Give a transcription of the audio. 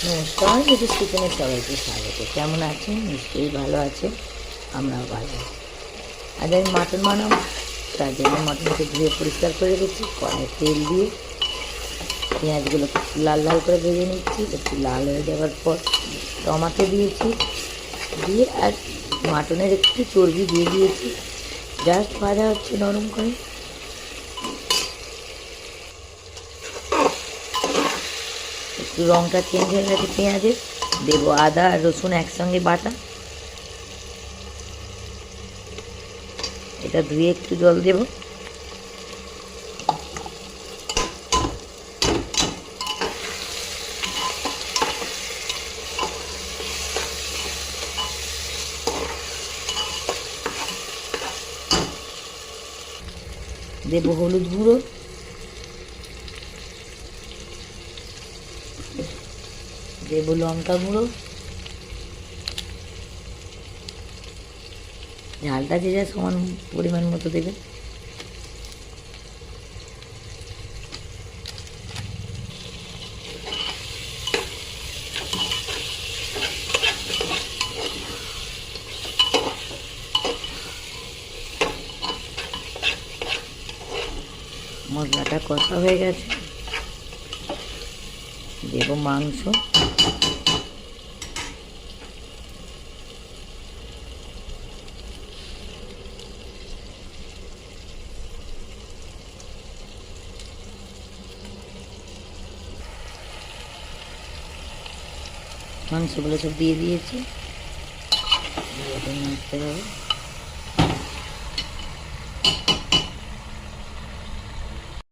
নমস্কার, মিসেস কিচেনে সবাইকে স্বাগত। কেমন আছেন? নিশ্চয়ই ভালো আছেন, আমরাও ভালো আছি। আজ আমি মাটন বানাবো, তার জন্য মাটনকে ধুয়ে পরিষ্কার করে রেখেছি। কড়াই তেল দিয়ে পেঁয়াজগুলো লাল লাল করে ভেজে নিচ্ছি। একটু লাল হয়ে যাওয়ার পর টমাটো দিয়েছি, দিয়ে আর মাটনের একটু চর্বি দিয়ে দিয়েছি। জাস্ট ভাজা হচ্ছে নরম করে। একটু রঙটা চেঞ্জ হয়ে গেছে পেঁয়াজের, দেবো আদা আর রসুন একসঙ্গে বাটা। এটা ধুয়ে একটু জল দেব। দেব হলুদ গুঁড়ো, দেব লঙ্কা গুঁড়ো। ঝালটা যে যা সমান পরিমাণ মতো দেবে। মশলাটা কষা হয়ে গেছে, দেব মাংস। মাংসগুলো সব দিয়ে দিয়েছি, নাড়তে হবে।